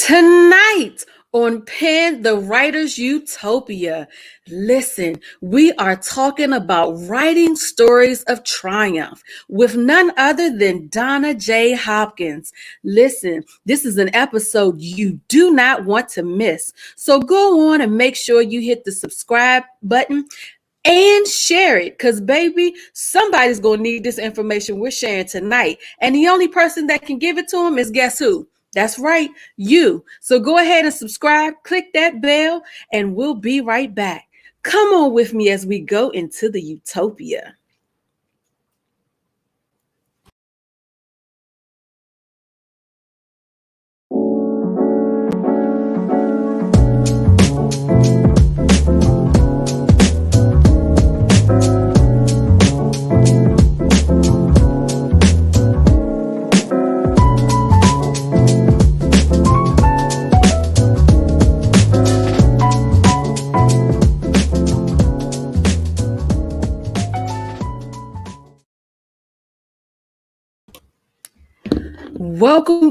Tonight on Pen the Writer's Utopia, listen, we are talking about writing stories of triumph with none other than Donna J. Hopkins. Listen, this is an episode you do not want to miss. So go on and make sure you hit the subscribe button and share it, because baby, somebody's gonna need this information we're sharing tonight, and the only person that can give it to them is, guess who? That's right, you. So go ahead and subscribe, click that bell, and we'll be right back. Come on with me as we go into the utopia.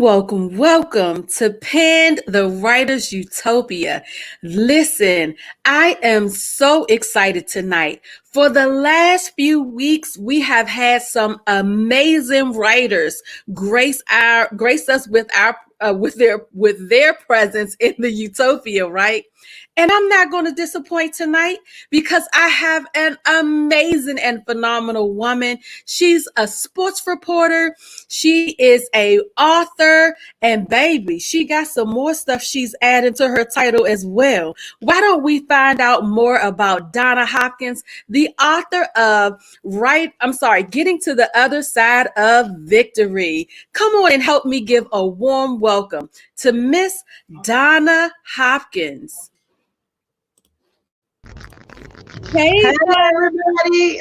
Welcome to Pen the Writer's Utopia. Listen, I am so excited tonight. For the last few weeks, we have had some amazing writers grace us with their presence in the utopia, right? And I'm not going to disappoint tonight because I have an amazing and phenomenal woman. She's a sports reporter. She is a author, and baby, she got some more stuff she's adding to her title as well. Why don't we find out more about Donna Hopkins, the author of Getting to the Other Side of Victory. Come on and help me give a warm welcome to Miss Donna Hopkins. Hey everybody.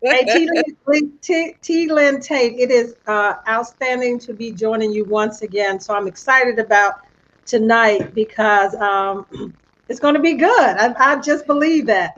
Hey, Lynn Tate. It is outstanding to be joining you once again. So I'm excited about tonight because it's going to be good. I just believe that.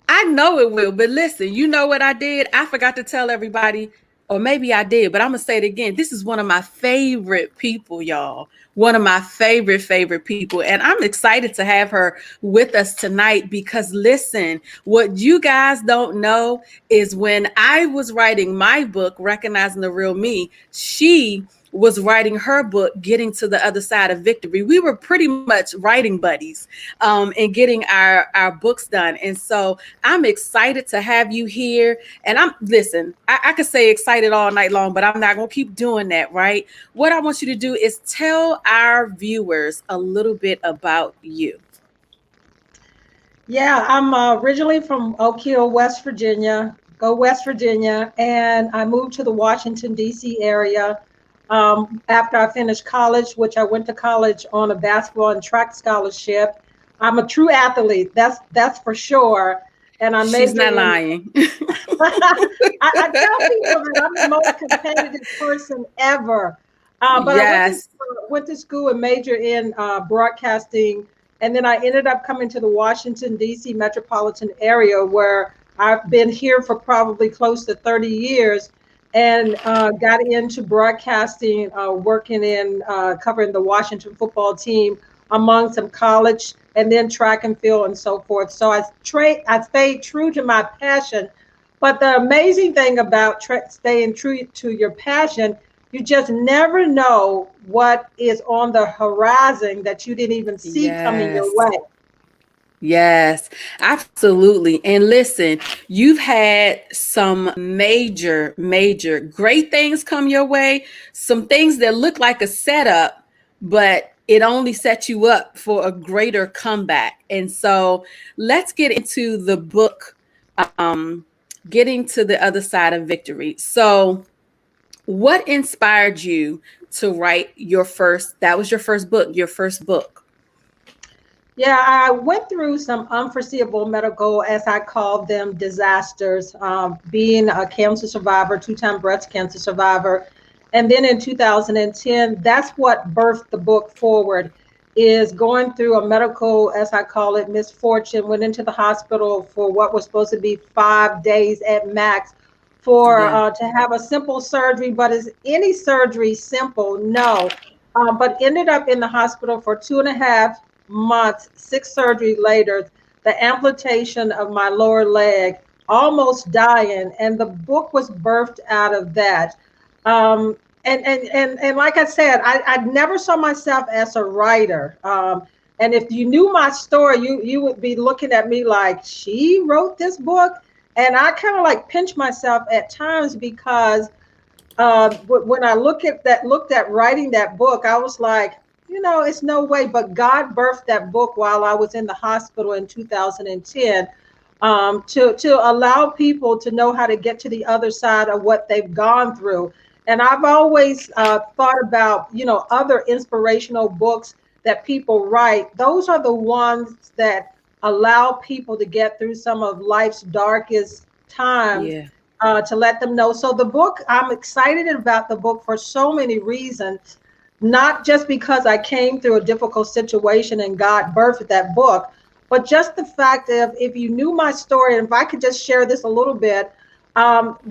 I know it will, but listen, you know what I did? I forgot to tell everybody, or maybe I did, but I'm going to say it again. This is one of my favorite people, y'all. One of my favorite people. And I'm excited to have her with us tonight because listen, what you guys don't know is when I was writing my book, Recognizing the Real Me, she was writing her book, Getting to the Other Side of Victory. We were pretty much writing buddies and getting our books done. And so I'm excited to have you here. And I could say excited all night long, but I'm not going to keep doing that, right? What I want you to do is tell our viewers a little bit about you. Yeah, I'm originally from Oak Hill, West Virginia. Go West Virginia. And I moved to the Washington, D.C. area after I finished college, which I went to college on a basketball and track scholarship. I'm a true athlete. That's for sure. And She's not lying. I tell people that I'm the most competitive person ever. But yes. I went to school and majored in broadcasting. And then I ended up coming to the Washington, D.C. metropolitan area where I've been here for probably close to 30 years. And got into broadcasting, working in covering the Washington football team among some college and then track and field and so forth. So I stayed true to my passion. But the amazing thing about staying true to your passion, you just never know what is on the horizon that you didn't even see coming your way. Yes, absolutely. And listen, you've had some major great things come your way, some things that look like a setup, but it only set you up for a greater comeback. And so let's get into the book, Getting to the Other Side of Victory. So what inspired you to write your first book? Yeah, I went through some unforeseeable medical, as I call them, disasters, being a cancer survivor, two-time breast cancer survivor. And then in 2010, that's what birthed the book forward, is going through a medical, as I call it, misfortune, went into the hospital for what was supposed to be 5 days at max to have a simple surgery. But is any surgery simple? No. but ended up in the hospital for 2.5 months, 6 surgeries later, the amputation of my lower leg, almost dying. And the book was birthed out of that. Um, and like I said, I never saw myself as a writer. And if you knew my story, you would be looking at me like, she wrote this book. And I kind of like pinch myself at times because when I looked at writing that book, I was like, it's no way. But God birthed that book while I was in the hospital in 2010, to allow people to know how to get to the other side of what they've gone through. And I've always thought about, other inspirational books that people write. Those are the ones that allow people to get through some of life's darkest times. Yeah. To let them know. So the book, I'm excited about the book for so many reasons, not just because I came through a difficult situation and God birthed that book, but just the fact that if you knew my story, and if I could just share this a little bit,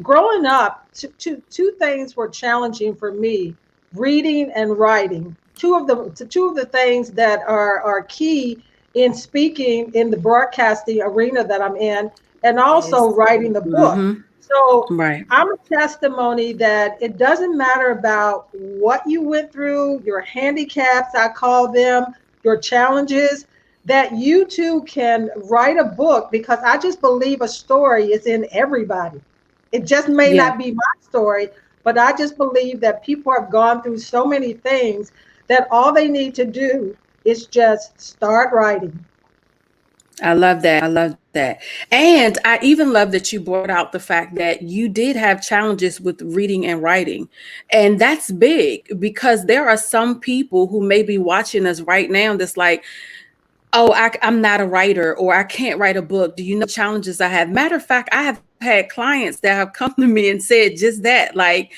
growing up, two things were challenging for me: reading and writing. Two of the things that are key in speaking in the broadcasting arena that I'm in, and also Yes. writing the book. Mm-hmm. So Right. I'm a testimony that it doesn't matter about what you went through, your handicaps, I call them, your challenges, that you too can write a book, because I just believe a story is in everybody. It just may Yeah. not be my story, but I just believe that people have gone through so many things that all they need to do is just start writing. I love that. I love that. And I even love that you brought out the fact that you did have challenges with reading and writing. And that's big because there are some people who may be watching us right now that's like, oh, I'm not a writer, or I can't write a book. Do you know challenges I have? Matter of fact, I have had clients that have come to me and said just that, like,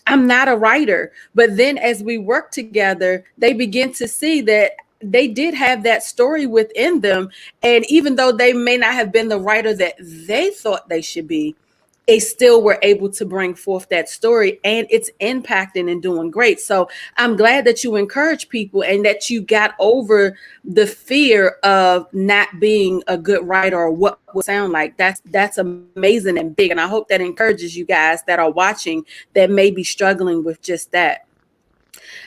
I'm not a writer. But then as we work together, they begin to see that they did have that story within them. And even though they may not have been the writer that they thought they should be, they still were able to bring forth that story, and it's impacting and doing great. So I'm glad that you encourage people and that you got over the fear of not being a good writer or what would sound like. That's amazing and big. And I hope that encourages you guys that are watching that may be struggling with just that.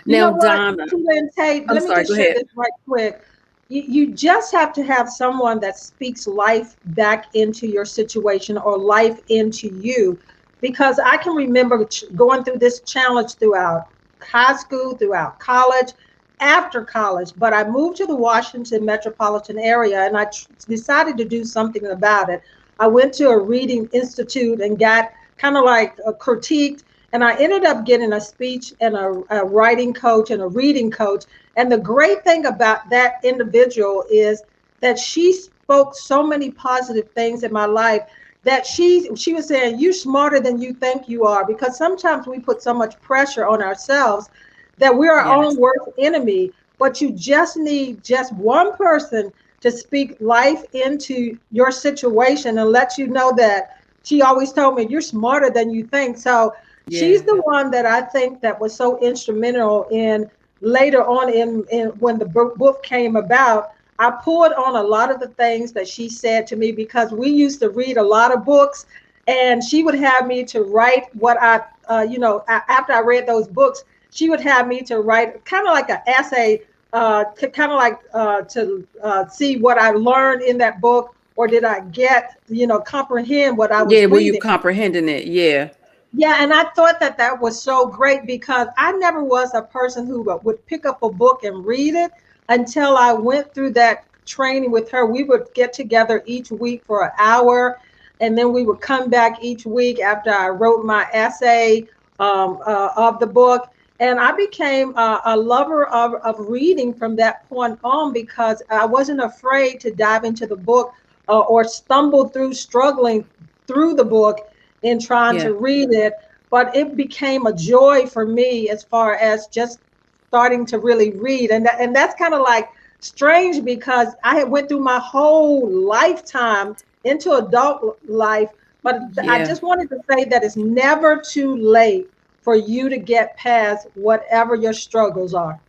You Now, know what, Donna, Lynn Tate, I'm let me sorry, just go share ahead. this right quick. You just have to have someone that speaks life back into your situation or life into you. Because I can remember going through this challenge throughout high school, throughout college, after college. But I moved to the Washington metropolitan area and I decided to do something about it. I went to a reading institute and got kind of like critiqued, and I ended up getting a speech and a writing coach and a reading coach. And the great thing about that individual is that she spoke so many positive things in my life, that she was saying, you're smarter than you think you are. Because sometimes we put so much pressure on ourselves that we're our own Yes. worst enemy. But you just need just one person to speak life into your situation and let you know that she always told me, you're smarter than you think. So she's Yeah. the one that I think that was so instrumental in later on in when the book came about. I pulled on a lot of the things that she said to me, because we used to read a lot of books, and she would have me to write what after I read those books, she would have me to write kind of like an essay, kind of like to see what I learned in that book, or did I get, comprehend what I was Yeah, were you reading. comprehending it? Yeah. Yeah, and I thought that that was so great, because I never was a person who would pick up a book and read it until I went through that training with her. We would get together each week for an hour, and then we would come back each week after I wrote my essay of the book. And I became a lover of reading from that point on, because I wasn't afraid to dive into the book or stumble through, struggling through the book in trying Yeah. to read it. But it became a joy for me as far as just starting to really read. And that's kind of like strange, because I had went through my whole lifetime into adult life. But I Yeah. just wanted to say that it's never too late for you to get past whatever your struggles are.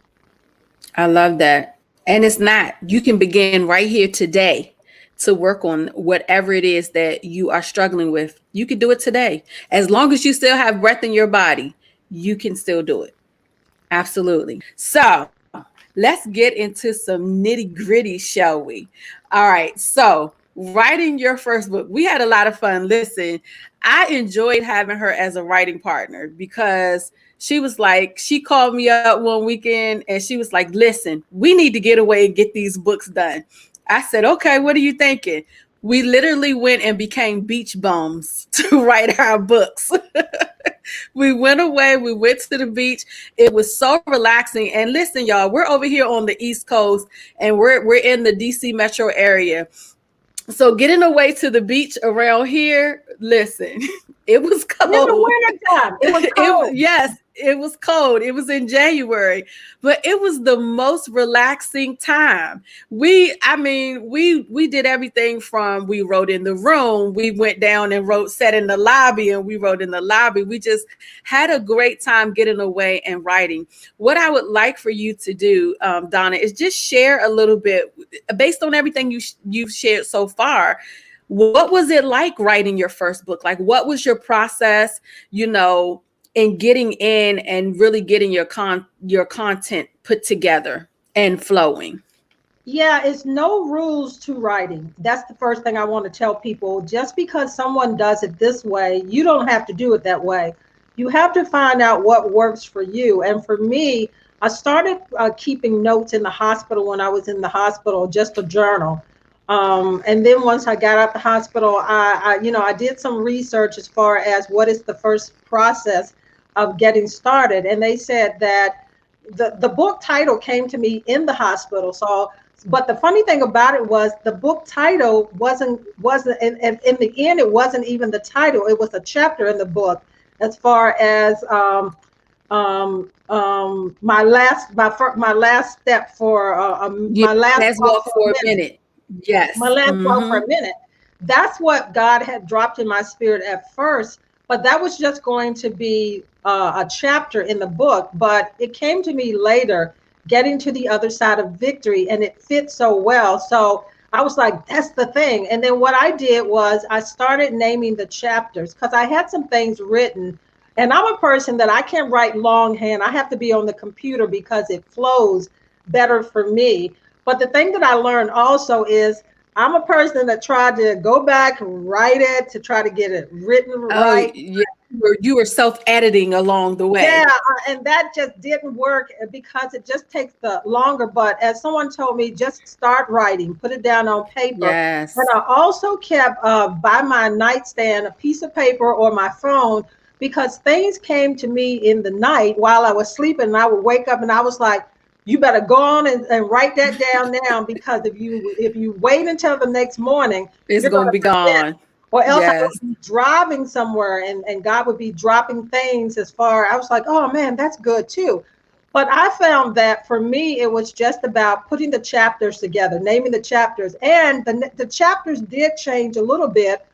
I love that. And it's not, you can begin right here today to work on whatever it is that you are struggling with. You can do it today. As long as you still have breath in your body, you can still do it. Absolutely. So let's get into some nitty gritty, shall we? All right. So, writing your first book, we had a lot of fun. Listen, I enjoyed having her as a writing partner because she was like, she called me up one weekend and she was like, listen, we need to get away and get these books done. I said, okay, what are you thinking? We literally went and became beach bums to write our books. We went away, we went to the beach. It was so relaxing. And listen, y'all, we're over here on the East Coast and we're in the DC metro area. So getting away to the beach around here, listen, it was In the cold. wintertime, it was cold. Yes, it was cold. It was in January, but it was the most relaxing time. We did everything from we wrote in the room, we went down and sat in the lobby and we wrote in the lobby. We just had a great time getting away and writing. What I would like for you to do, Donna, is just share a little bit based on everything you've shared so far. What was it like writing your first book? Like, what was your process, in getting in and really getting your content put together and flowing? Yeah, it's no rules to writing. That's the first thing I want to tell people. Just because someone does it this way, you don't have to do it that way. You have to find out what works for you. And for me, I started keeping notes in the hospital when I was in the hospital, just a journal. And then once I got out the hospital, I did some research as far as what is the first process of getting started. And they said that the book title came to me in the hospital. So, but the funny thing about it was the book title wasn't in the end, it wasn't even the title. It was a chapter in the book as far as my last step for my last walk for a minute. Yes. My last walk for a minute. That's what God had dropped in my spirit at first, but that was just going to be a chapter in the book. But it came to me later, getting to the other side of victory, and it fit so well. So I was like, that's the thing. And then what I did was I started naming the chapters because I had some things written. And I'm a person that I can't write longhand. I have to be on the computer because it flows better for me. But the thing that I learned also is I'm a person that tried to go back, write it, to try to get it written right. Yeah. You were self-editing along the way. Yeah, and that just didn't work because it just takes the longer. But as someone told me, just start writing, put it down on paper. Yes. And I also kept by my nightstand a piece of paper or my phone, because things came to me in the night while I was sleeping, and I would wake up and I was like, you better go on and write that down now, because if you wait until the next morning, it's going to be gone. Or else I would be driving somewhere and God would be dropping things I was like, oh man, that's good too. But I found that for me, it was just about putting the chapters together, naming the chapters. And the chapters did change a little bit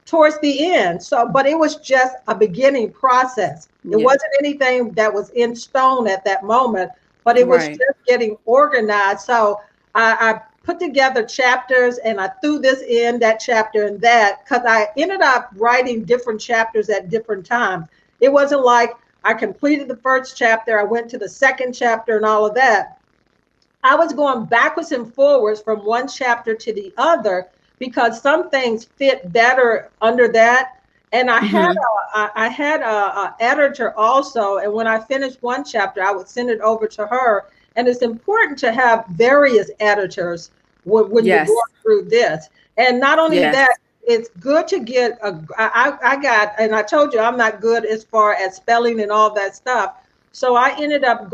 towards the end. So, but it was just a beginning process. It wasn't anything that was in stone at that moment, but it was just getting organized. So I put together chapters and I threw this in, that chapter and that, because I ended up writing different chapters at different times. It wasn't like I completed the first chapter, I went to the second chapter and all of that. I was going backwards and forwards from one chapter to the other because some things fit better under that. And I had a editor also. And when I finished one chapter, I would send it over to her. And it's important to have various editors when you're going through this. And not only that, it's good to get and I told you I'm not good as far as spelling and all that stuff. So I ended up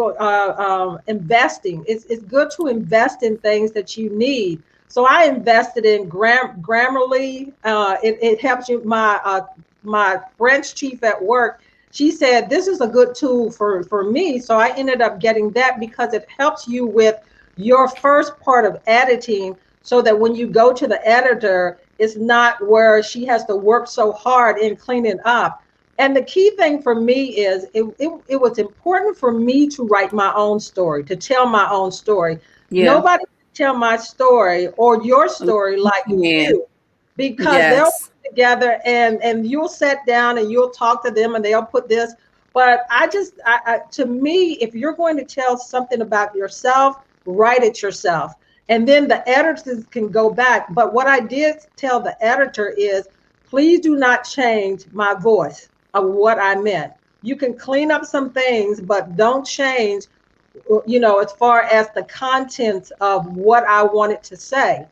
investing. It's good to invest in things that you need. So I invested in Grammarly. It helps you. My French chief at work, she said, this is a good tool for me. So I ended up getting that because it helps you with your first part of editing, so that when you go to the editor, it's not where she has to work so hard in cleaning up. And the key thing for me is it was important for me to write my own story, to tell my own story. Yeah. Nobody can tell my story or your story like Yeah. you, because they'll Yes. put together and you'll sit down and you'll talk to them and they'll put this. But to me, if you're going to tell something about yourself, write it yourself. And then the editors can go back. But what I did tell the editor is, please do not change my voice of what I meant. You can clean up some things, but don't change, as far as the contents of what I wanted to say.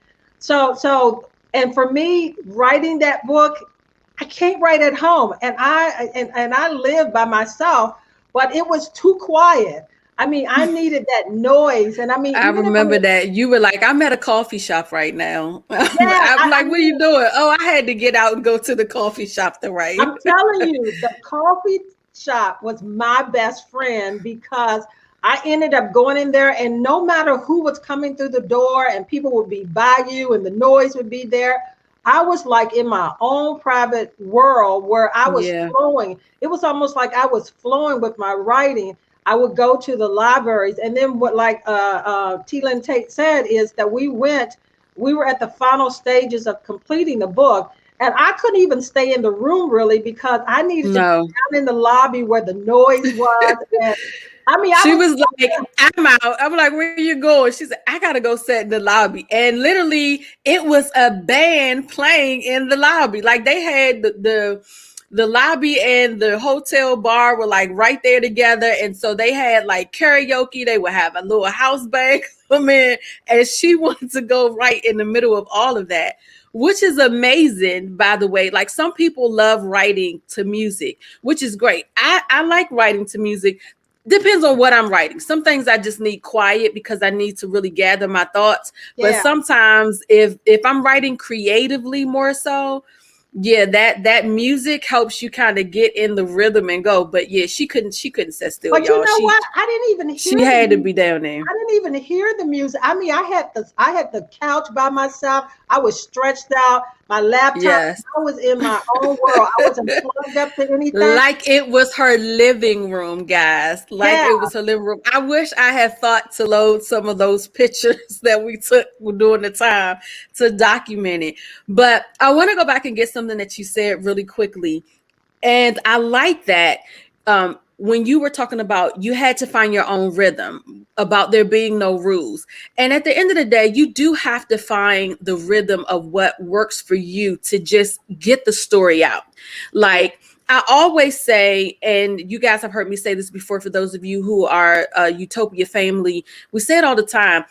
And for me, writing that book, I can't write at home, and I live by myself, but it was too quiet. I mean, I needed that noise, and I mean, I even if I'm, remember that you were like, I'm at a coffee shop right now. yeah, I'm I like, what are mean, you doing? Oh, I had to get out and go to the coffee shop to write. I'm telling you, the coffee shop was my best friend, because I ended up going in there, and no matter who was coming through the door, and people would be by you and the noise would be there, I was like in my own private world where I was Yeah. flowing. It was almost like I was flowing with my writing. I would go to the libraries, and then what, like Lynn Tate said, is that we were at the final stages of completing the book, and I couldn't even stay in the room really, because I needed to be No. down in the lobby where the noise was. And I mean, I She was, was like, I'm out. I'm like, where you going? She said, I gotta go sit in the lobby. And literally, it was a band playing in the lobby. Like they had the lobby and the hotel bar were like right there together. And so they had like karaoke. They would have a little house band come in, and she wanted to go right in the middle of all of that, which is amazing, by the way. Like some people love writing to music, which is great. I like writing to music. Depends on what I'm writing. Some things I just need quiet because I need to really gather my thoughts. But yeah. sometimes if I'm writing creatively more so, yeah, that music helps you kind of get in the rhythm and go. But yeah, she couldn't sit still, But you y'all. know She what? I didn't even hear she the had to music. be down there. I didn't even hear the music. I mean, I had the couch by myself. I was stretched out, my laptop. Yes. I was in my own world. I wasn't plugged up to anything. Like it was her living room, guys. Like Yeah. it was her living room. I wish I had thought to load some of those pictures that we took during the time to document it. But I want to go back and get something that you said really quickly. And I like that when you were talking about you had to find your own rhythm, about there being no rules. And at the end of the day, you do have to find the rhythm of what works for you to just get the story out. Like I always say, and you guys have heard me say this before, for those of you who are Utopia family, we say it all the time.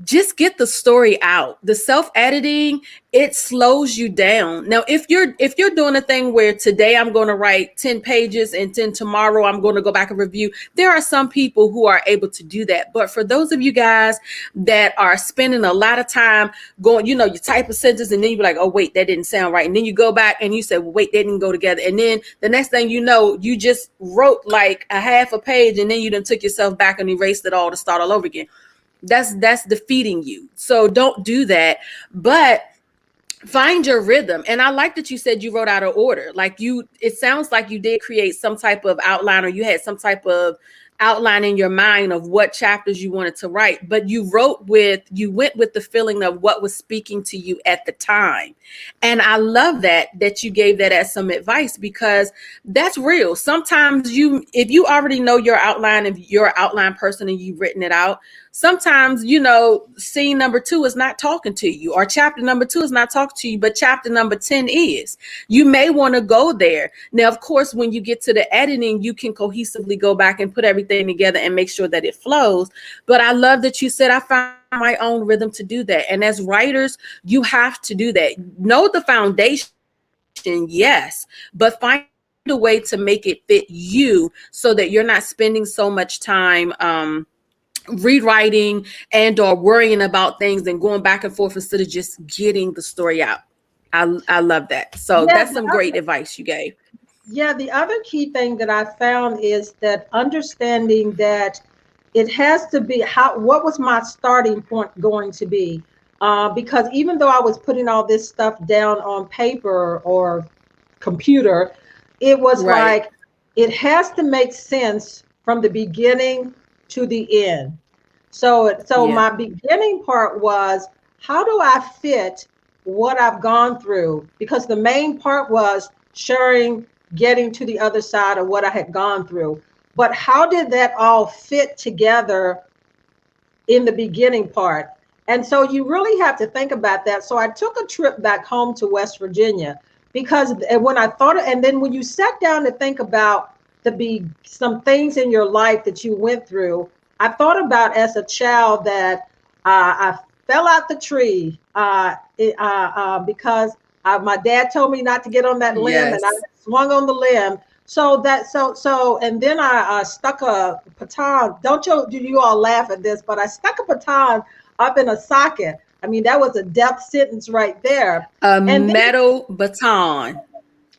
Just get the story out. The self-editing, it slows you down. Now, if you're doing a thing where today I'm going to write 10 pages and then tomorrow I'm going to go back and review, there are some people who are able to do that. But for those of you guys that are spending a lot of time going, you type a sentence and then you be like, oh wait, that didn't sound right. And then you go back and you say, well, wait, they didn't go together. And then the next thing you know, you just wrote like a half a page and then you done took yourself back and erased it all to start all over again. That's defeating you. So don't do that. But find your rhythm. And I like that you said you wrote out an order. Like it sounds like you did create some type of outline, or you had some type of outline in your mind of what chapters you wanted to write, but you went with the feeling of what was speaking to you at the time. And I love that you gave that as some advice, because that's real. Sometimes if you already know your outline, if you're an outline person and you've written it out, sometimes, scene number 2 is not talking to you, or chapter number 2 is not talking to you, but chapter number 10 is. You may want to go there. Now, of course, when you get to the editing, you can cohesively go back and put everything together and make sure that it flows. But I love that you said, I found my own rhythm to do that. And as writers, you have to do that. Know the foundation, yes, but find a way to make it fit you so that you're not spending so much time rewriting and or worrying about things and going back and forth instead of just getting the story out. I love that. So Yeah. that's some great advice you gave. Yeah, the other key thing that I found is that understanding that it has to be what was my starting point going to be? Because even though I was putting all this stuff down on paper or computer, It was Right. like, it has to make sense from the beginning to the end. So Yeah. my beginning part was, how do I fit what I've gone through? Because the main part was sharing, getting to the other side of what I had gone through. But how did that all fit together in the beginning part? And so you really have to think about that. So I took a trip back home to West Virginia, because when I thought, and then when you sat down to think about some things in your life that you went through, I thought about as a child that I fell out the tree because my dad told me not to get on that limb, and I Yes. swung on the limb. And then I stuck a baton. Do you all laugh at this? But I stuck a baton up in a socket. I mean, that was a death sentence right there. A And then metal baton.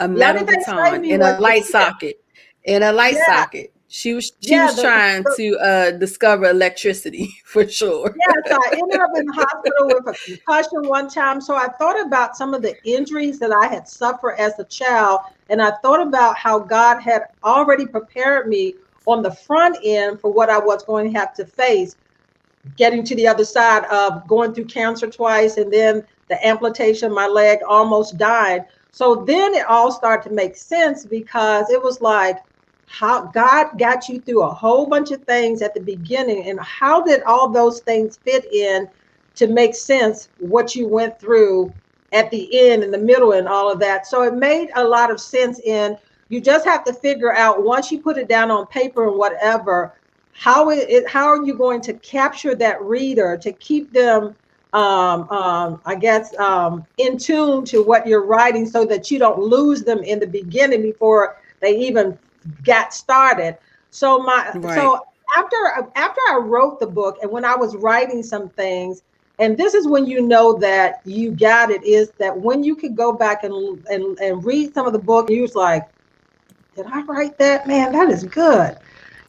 A the only metal thing saved baton me in was a the light tip. socket. In a light Yeah, socket. She yeah. was trying to discover electricity for sure. Yes, I ended up in the hospital with a concussion one time. So I thought about some of the injuries that I had suffered as a child. And I thought about how God had already prepared me on the front end for what I was going to have to face, getting to the other side of going through cancer twice, and then the amputation of my leg, almost died. So then it all started to make sense, because it was like, how God got you through a whole bunch of things at the beginning, and how did all those things fit in to make sense what you went through at the end, in the middle, and all of that. So it made a lot of sense. In you just have to figure out, once you put it down on paper and whatever, how are you going to capture that reader to keep them in tune to what you're writing, so that you don't lose them in the beginning before they even got started. Right. So after I wrote the book, and when I was writing some things, and this is when you know that you got it, is that when you could go back and read some of the book, you was like, did I write that? Man, that is good.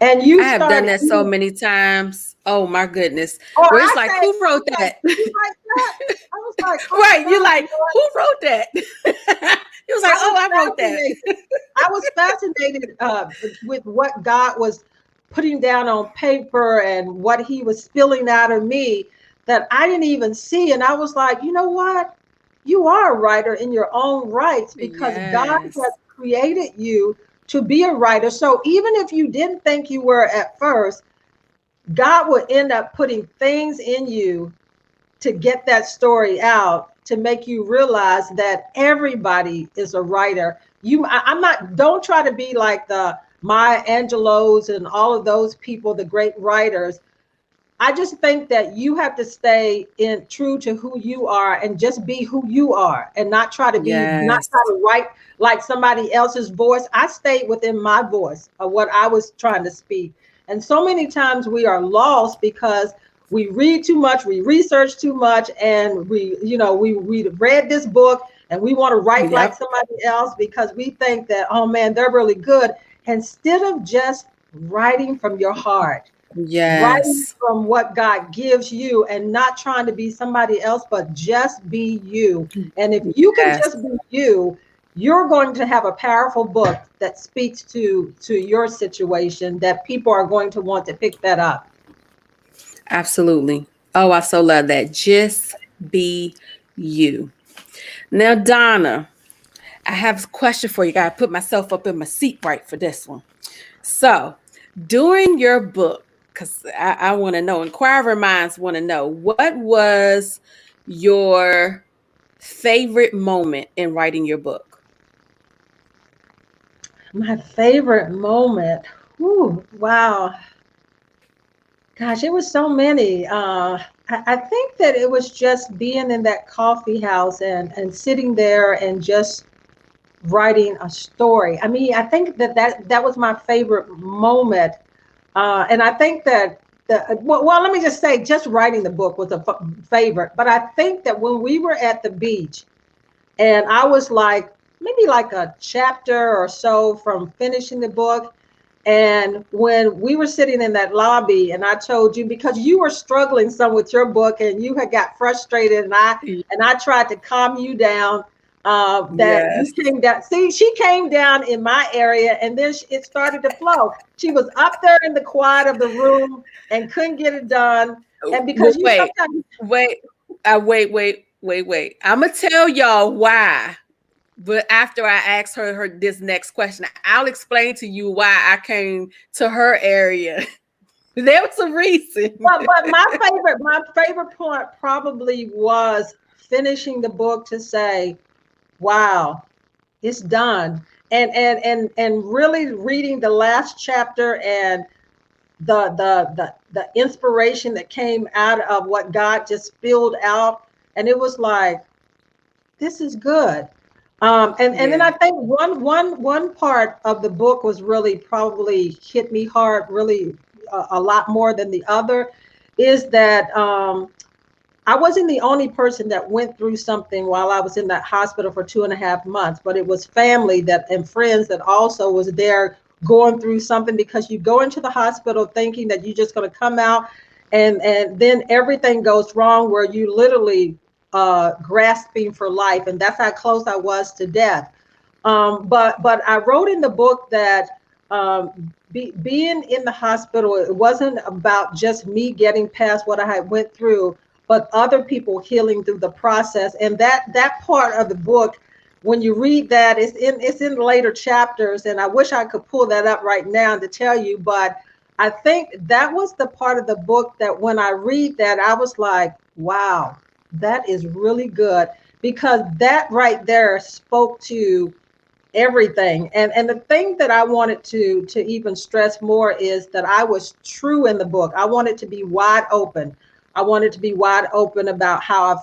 And you I have done start that so even, many times. Oh my goodness. or Where it's I like, say, who I wrote was like, that? did you write that? I was like, oh my Right. You're God, like, who wrote that? You was like, I oh, was I wrote that. fascinated. I was fascinated with what God was putting down on paper and what he was spilling out of me, that I didn't even see. And I was like, you know what? You are a writer in your own rights, because God has Yes. created you to be a writer. So even if you didn't think you were at first, God will end up putting things in you to get that story out, to make you realize that everybody is a writer. I'm not, don't try to be like the Maya Angelos and all of those people, the great writers. I just think that you have to stay in true to who you are, and just be who you are, and not try not Yes. try to write like somebody else's voice. I stayed within my voice of what I was trying to speak. And so many times we are lost because we read too much, we research too much, and we read this book and we want to write like Yep. somebody else, because we think that, oh man, they're really good, instead of just writing from your heart, writing Yes. from what God gives you, and not trying to be somebody else, but just be you. And if you can Yes. just be you, you're going to have a powerful book that speaks to your situation, that people are going to want to pick that up. Absolutely. Oh, I so love that. Just be you. Now, Donna, I have a question for you. Got to put myself up in my seat right for this one. So, during your book, because I want to know, inquiring minds want to know, what was your favorite moment in writing your book? My favorite moment. Ooh, wow. Gosh, it was so many. I think that it was just being in that coffee house, and sitting there and just writing a story. I mean, I think that was my favorite moment. And I think that let me just say, just writing the book was a favorite. But I think that when we were at the beach, and I was like, maybe like a chapter or so from finishing the book. And when we were sitting in that lobby, and I told you, because you were struggling some with your book, and you had got frustrated, and I tried to calm you down. that you Yes. came down. See, she came down in my area, and then it started to flow. She was up there in the quiet of the room and couldn't get it done. And because you Wait, sometimes, wait. I'm gonna tell y'all why. But after I ask her this next question, I'll explain to you why I came to her area. There was a reason. but my favorite point probably was finishing the book to say, "Wow, it's done," and really reading the last chapter and the inspiration that came out of what God just spilled out, and it was like, this is good. And then I Yeah. think one part of the book was really probably hit me hard, really a lot more than the other, is that I wasn't the only person that went through something while I was in that hospital for 2.5 months, but it was family that and friends that also was there going through something, because you go into the hospital thinking that you're just going to come out, and then everything goes wrong where you literally grasping for life, and that's how close I was to death. But I wrote in the book that being in the hospital, it wasn't about just me getting past what I had went through, but other people healing through the process. And that part of the book, when you read that, it's in later chapters. And I wish I could pull that up right now to tell you, but I think that was the part of the book that when I read that, I was like, wow, that is really good, because that right there spoke to everything. And the thing that I wanted to even stress more is that I was true in the book. I wanted to be wide open. I wanted to be wide open about how I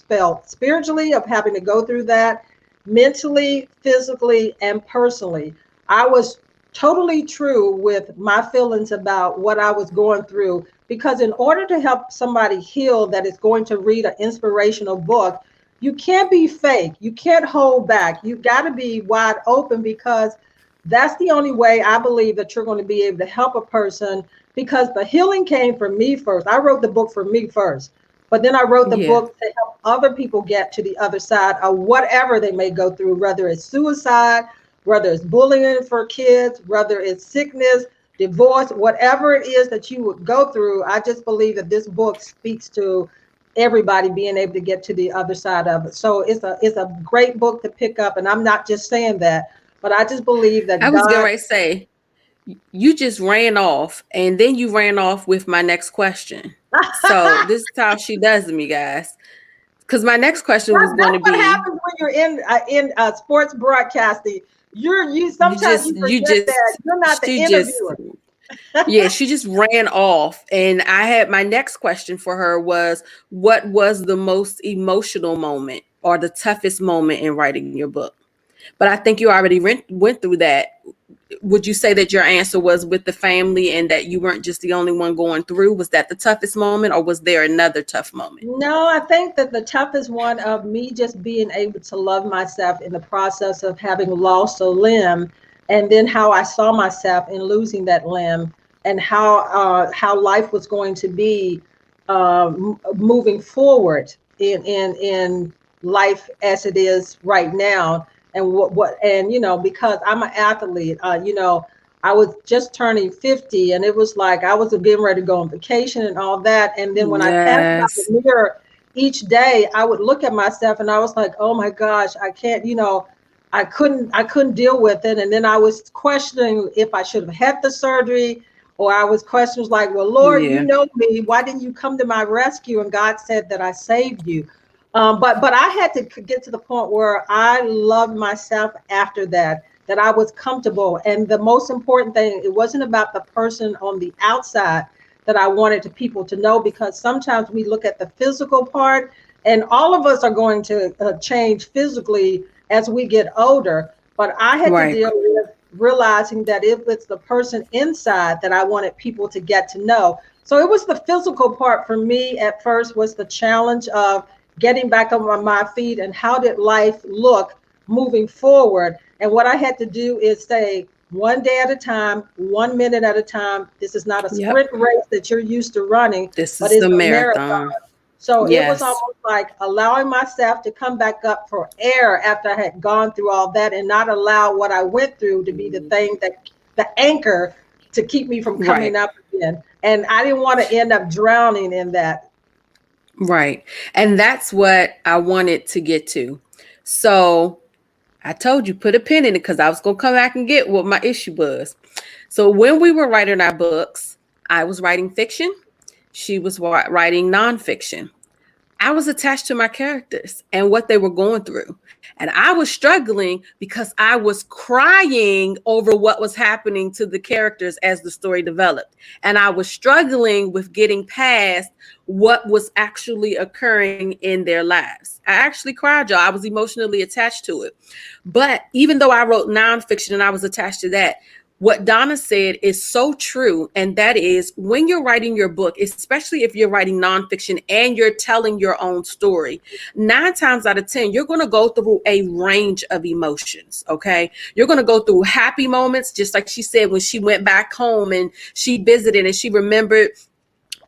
felt spiritually, of having to go through that, mentally, physically, and personally. I was totally true with my feelings about what I was going through, because in order to help somebody heal that is going to read an inspirational book, you can't be fake. You can't hold back. You got to be wide open, because that's the only way I believe that you're going to be able to help a person, because the healing came from me first. I wrote the book for me first, but then I wrote the Yeah. book to help other people get to the other side of whatever they may go through, whether it's suicide, whether it's bullying for kids, whether it's sickness, divorce, whatever it is that you would go through. I just believe that this book speaks to everybody being able to get to the other side of it. So it's a great book to pick up. And I'm not just saying that, but I just believe I that was getting God. ready to say, you just ran off and then you ran off with my next question. So this is how she does to me, guys. Because my next question was going That's to what be, happens when you're in sports broadcasting. You you sometimes just, you you forget that just, you're not the she just, interviewer. yeah, she just ran off. And I had my next question for her was, what was the most emotional moment or the toughest moment in writing your book? But I think you already went through that. Would you say that your answer was with the family and that you weren't just the only one going through? Was that the toughest moment, or was there another tough moment? No, I think that the toughest one of me just being able to love myself in the process of having lost a limb, and then how I saw myself in losing that limb, and how life was going to be moving forward in life as it is right now, and what and because I'm an athlete, I was just turning 50, and it was like I was getting ready to go on vacation and all that. And then when I passed by Yes. the mirror each day, I would look at myself and I was like, oh my gosh, I can't, I couldn't deal with it. And then I was questioning if I should have had the surgery, or I was questions like, well, Lord, you Yeah. know me, why didn't you come to my rescue? And God said that I saved you. But I had to get to the point where I loved myself after that I was comfortable. And the most important thing, it wasn't about the person on the outside that I wanted to people to know, because sometimes we look at the physical part, and all of us are going to change physically as we get older. But I had to Right. deal with realizing that if it's the person inside that I wanted people to get to know. So it was the physical part for me at first, was the challenge of getting back on my feet, and how did life look moving forward. And what I had to do is say, one day at a time, 1 minute at a time. This is not a Yep. sprint race that you're used to running, This but is it's the a marathon. marathon. So it was Yes. almost like allowing myself to come back up for air after I had gone through all that, and not allow what I went through to be the thing that the anchor to keep me from Right. coming up again. And I didn't want to end up drowning in that. Right. And that's what I wanted to get to. So I told you, put a pin in it because I was going to come back and get what my issue was. So when we were writing our books, I was writing fiction. She was writing nonfiction. I was attached to my characters and what they were going through. And I was struggling because I was crying over what was happening to the characters as the story developed. And I was struggling with getting past what was actually occurring in their lives. I actually cried, y'all. I was emotionally attached to it. But even though I wrote nonfiction and I was attached to that, what Donna said is so true. And that is, when you're writing your book, especially if you're writing nonfiction and you're telling your own story, 9 times out of 10, you're going to go through a range of emotions. Okay. You're going to go through happy moments, just like she said, when she went back home and she visited and she remembered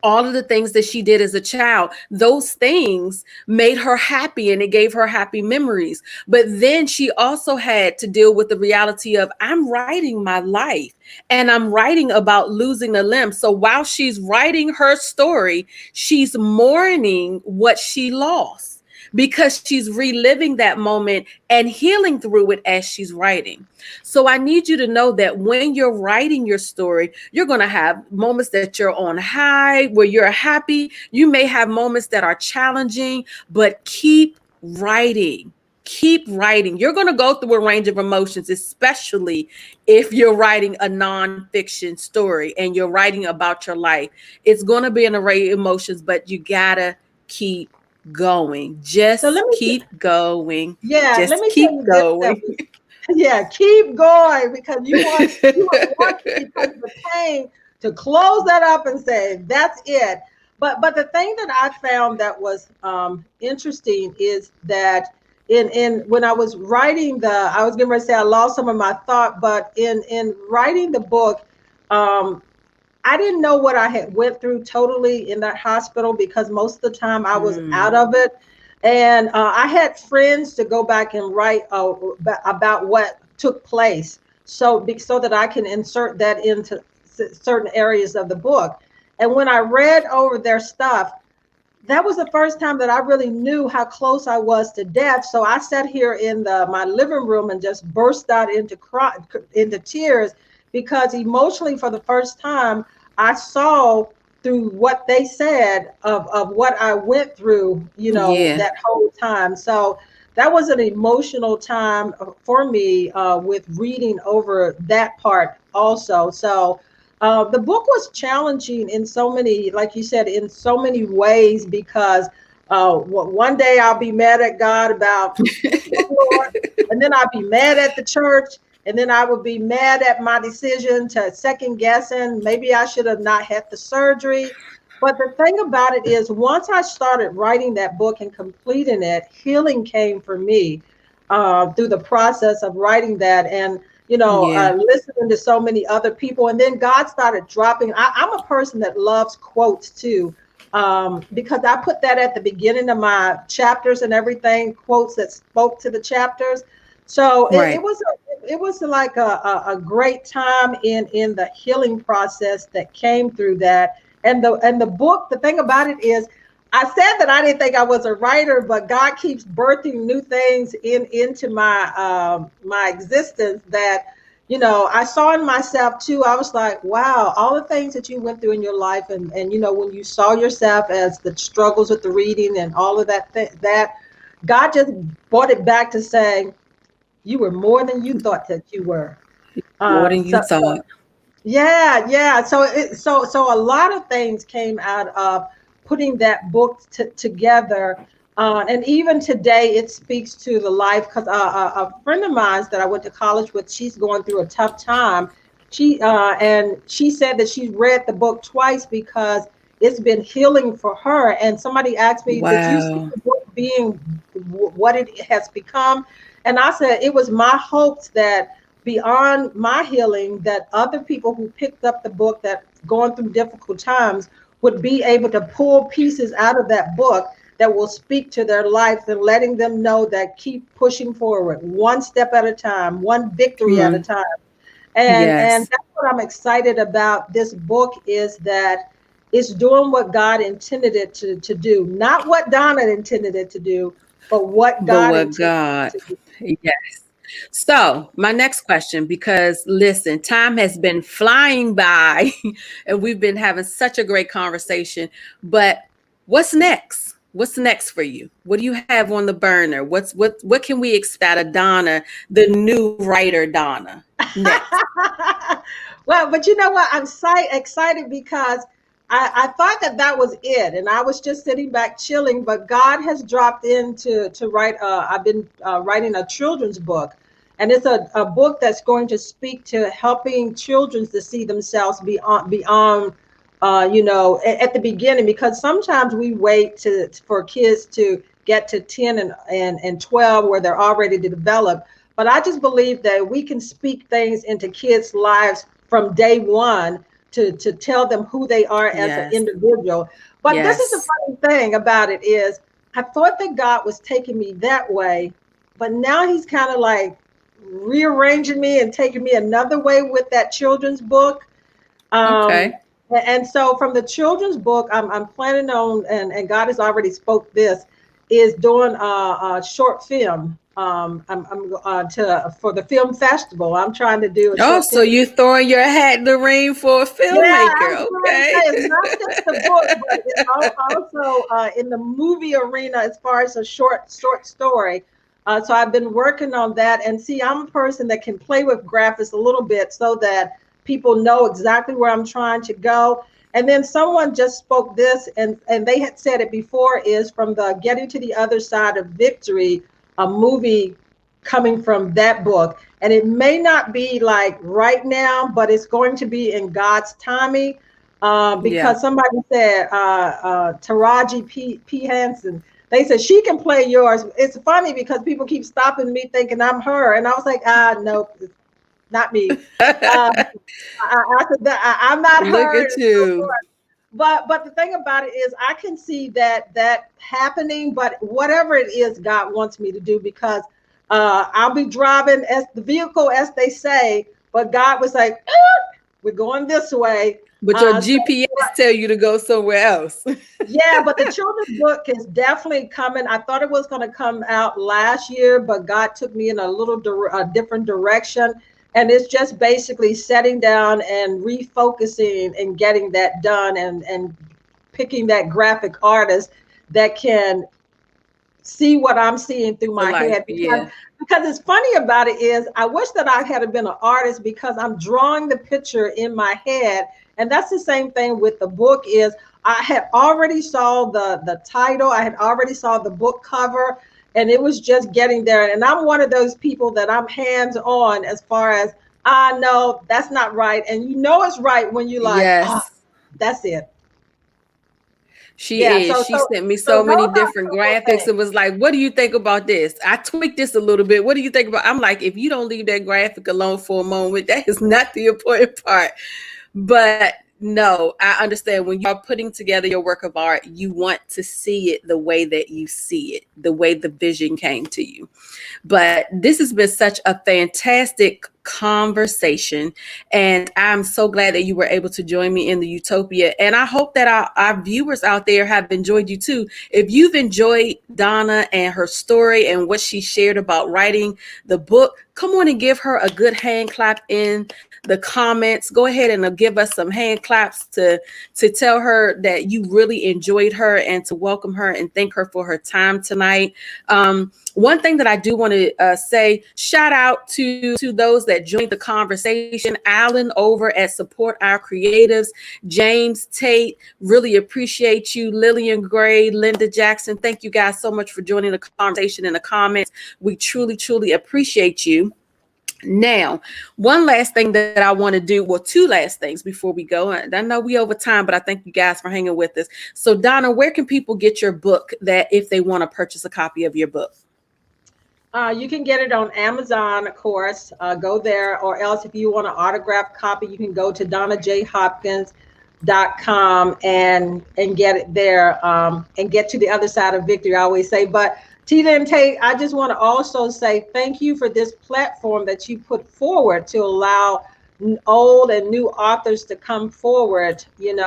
all of the things that she did as a child. Those things made her happy and it gave her happy memories. But then she also had to deal with the reality of, I'm writing my life and I'm writing about losing a limb. So while she's writing her story, she's mourning what she lost because she's reliving that moment and healing through it as she's writing. So I need you to know that when you're writing your story, you're going to have moments that you're on high, where you're happy. You may have moments that are challenging, but keep writing. Keep writing. You're going to go through a range of emotions, especially if you're writing a nonfiction story and you're writing about your life. It's going to be an array of emotions, but you got to keep going. So Just keep going. yeah, let Just me tell keep you this, that going. yeah, keep going, because you would want to, because of the pain, to close that up and say that's it. But the thing that I found that was interesting is that in when I was writing I was getting ready to say I lost some of my thought, but in writing the book, I didn't know what I had went through totally in that hospital, because most of the time I was out of it. And I had friends to go back and write about what took place, so that I can insert that into certain areas of the book. And when I read over their stuff, that was the first time that I really knew how close I was to death. So I sat here in my living room and just burst out into tears, because emotionally, for the first time, I saw through what they said of what I went through, Yeah. that whole time. So that was an emotional time for me, with reading over that part also. So the book was challenging in so many, like you said, in so many ways, because one day I'll be mad at God about, Lord, and then I'll be mad at the church, and then I would be mad at my decision to second guessing. Maybe I should have not had the surgery. But the thing about it is, once I started writing that book and completing it, healing came for me through the process of writing that. And Yeah. listening to so many other people. And then God started dropping. I'm a person that loves quotes too, because I put that at the beginning of my chapters and everything, quotes that spoke to the chapters. So Right. it was like a great time in the healing process that came through that. And the book, the thing about it is, I said that I didn't think I was a writer, but God keeps birthing new things into my existence that, I saw in myself too. I was like, wow, all the things that you went through in your life, and when you saw yourself as the struggles with the reading and all of that God just brought it back to saying you were more than you thought that you were. More than you So thought. yeah. So a lot of things came out of putting that book together, and even today it speaks to the life, because a friend of mine that I went to college with, she's going through a tough time. She said that she's read the book twice because it's been healing for her. And somebody asked me, "Did you see Wow. the book being what it has become?" And I said it was my hopes that beyond my healing, that other people who picked up the book that going through difficult times would be able to pull pieces out of that book that will speak to their life and letting them know that keep pushing forward, one step at a time, one victory at a time. And Yes. that's what I'm excited about. This book is that it's doing what God intended it to do, not what Donna intended it to do, but what But God what intended God, it to do. yes. So, my next question, because listen, time has been flying by and we've been having such a great conversation, but what's next? What's next for you? What do you have on the burner? What can we expect out of Donna, the new writer Donna, next? Well, but you know what? I'm excited because I thought that that was it, and I was just sitting back chilling. But God has dropped in to write. I've been writing a children's book, and it's a book that's going to speak to helping children to see themselves beyond. At the beginning, because sometimes we wait for kids to get to 10 and 12 where they're already developed. But I just believe that we can speak things into kids' lives from day one to tell them who they are as an Yes. individual. But this is the Yes. funny thing about it is I thought that God was taking me that way, but now he's kind of like rearranging me and taking me another way with that children's book. Um, Okay. and so from the children's book, I'm planning on, and God has already spoke this, is doing a short film. I'm for the film festival. I'm trying to do a Oh, short so film. you throwing your hat in the ring for a Yeah, I filmmaker. was trying to Okay. say it's not just the book, but it's also in the movie arena as far as a short story. So I've been working on that, and see, I'm a person that can play with graphics a little bit so that people know exactly where I'm trying to go. And then someone just spoke this, and they had said it before, is from the Getting to the Other Side of Victory, a movie coming from that book. And it may not be like right now, but it's going to be in God's timing. Yeah. Because somebody said, Taraji P. Henson, they said she can play yours. It's funny because people keep stopping me thinking I'm her. And I was like, no, it's not me. Uh, I said that I'm not Look her. at And so you. forth. But the thing about it is I can see that happening, but whatever it is God wants me to do, because I'll be driving as the vehicle, as they say, but God was like, we're going this way. But your So GPS tell you to go somewhere else. yeah, but the children's book is definitely coming. I thought it was going to come out last year, but God took me in a little different direction. And it's just basically setting down and refocusing and getting that done, and picking that graphic artist that can see what I'm seeing through For my life. head. Yeah. Because it's funny about it is I wish that I had been an artist, because I'm drawing the picture in my head. And that's the same thing with the book is I had already saw the title, I had already saw the book cover, and it was just getting there. And I'm one of those people that I'm hands on as far as I know that's not right. And you know it's right when you like, Yes. that's it. Yeah. She is. She sent me So so those many are a different couple of graphics things. and was like, what do you think about this? I tweaked this a little bit. What do you think about? I'm like, if you don't leave that graphic alone for a moment, that is not the important part. But no, I understand when you are putting together your work of art, you want to see it the way that you see it, the way the vision came to you. But this has been such a fantastic conversation. And I'm so glad that you were able to join me in the Utopia. And I hope that our viewers out there have enjoyed you too. If you've enjoyed Donna and her story and what she shared about writing the book, come on and give her a good hand clap in the comments. Go ahead and give us some hand claps to tell her that you really enjoyed her and to welcome her and thank her for her time tonight. One thing that I do want to say, shout out to those that joined the conversation. Alan over at Support Our Creatives, James Tate, really appreciate you. Lillian Gray, Linda Jackson, thank you guys so much for joining the conversation in the comments. We truly, truly appreciate you. Now, one last thing that I want to do, well, two last things before we go. I know we over time, but I thank you guys for hanging with us. So, Donna, where can people get your book that if they want to purchase a copy of your book? You can get it on Amazon, of course. Go there, or else if you want an autographed copy, you can go to Donna J. Hopkins. and get it there, and get to the other side of victory, I always say. But T. Lynn Tate, I just want to also say thank you for this platform that you put forward to allow old and new authors to come forward, in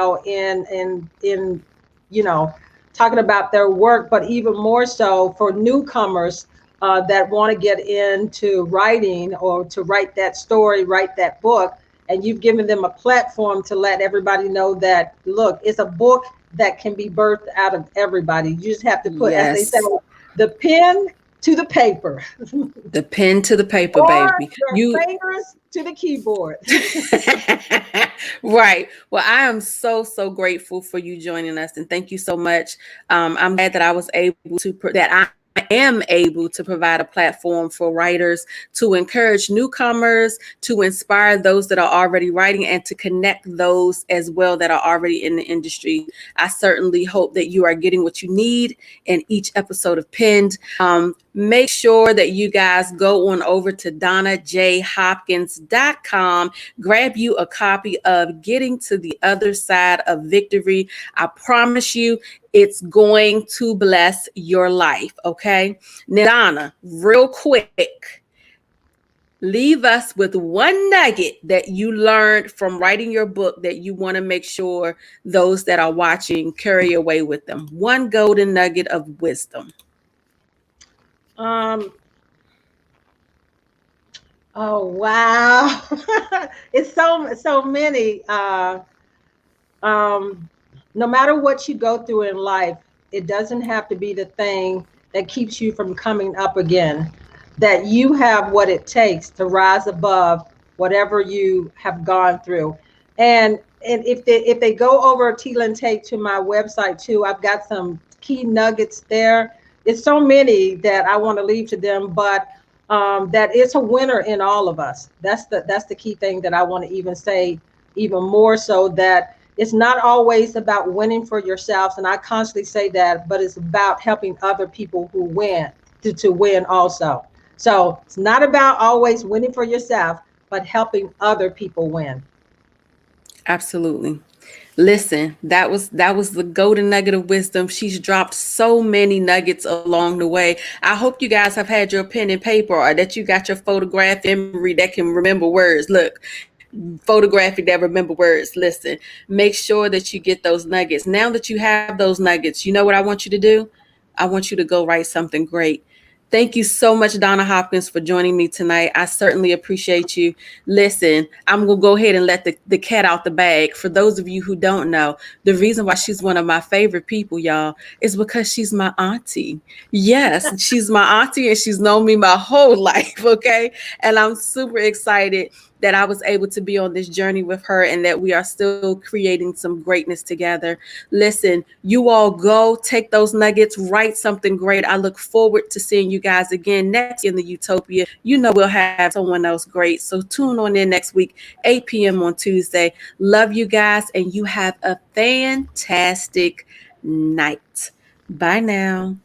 talking about their work, but even more so for newcomers that want to get into writing or to write that story, write that book. And you've given them a platform to let everybody know that, look, it's a book that can be birthed out of everybody. You just have to put, as they say, Yes. the pen to the paper. The pen to the paper, Or baby. your fingers to the keyboard. Right. Well, I am so, so grateful for you joining us, and thank you so much. I'm glad that I was able to, that I am able to provide a platform for writers to encourage newcomers, to inspire those that are already writing, and to connect those as well that are already in the industry. I certainly hope that you are getting what you need in each episode of Pinned. Make sure that you guys go on over to DonnaJHopkins.com, grab you a copy of Getting to the Other Side of Victory. I promise you, it's going to bless your life, okay? Now, Donna, real quick, leave us with one nugget that you learned from writing your book that you want to make sure those that are watching carry away with them. One golden nugget of wisdom. Oh wow. It's so many. No matter what you go through in life, it doesn't have to be the thing that keeps you from coming up again. That you have what it takes to rise above whatever you have gone through. And if they go over T. Lynn Tate to my website too, I've got some key nuggets there. It's so many that I want to leave to them, but that it's a winner in all of us. That's the key thing that I want to even say, even more so, that it's not always about winning for yourselves, and I constantly say that, but it's about helping other people who win to win also. So it's not about always winning for yourself, but helping other people win. Absolutely. Listen, that was the golden nugget of wisdom. She's dropped so many nuggets along the way. I hope you guys have had your pen and paper, or that you got your photograph memory that can remember words. Look, photographic that remember words. Listen, make sure that you get those nuggets. Now that you have those nuggets, you know what I want you to do? I want you to go write something great. Thank you so much, Donna Hopkins, for joining me tonight. I certainly appreciate you. Listen, I'm going to go ahead and let the cat out the bag. For those of you who don't know, the reason why she's one of my favorite people, y'all, is because she's my auntie. Yes, she's my auntie, and she's known me my whole life, okay? And I'm super excited that I was able to be on this journey with her, and that we are still creating some greatness together. Listen, you all go take those nuggets, write something great. I look forward to seeing you guys again next in the Utopia. You know we'll have someone else great. So tune on in next week, 8 p.m. on Tuesday. Love you guys, and you have a fantastic night. Bye now.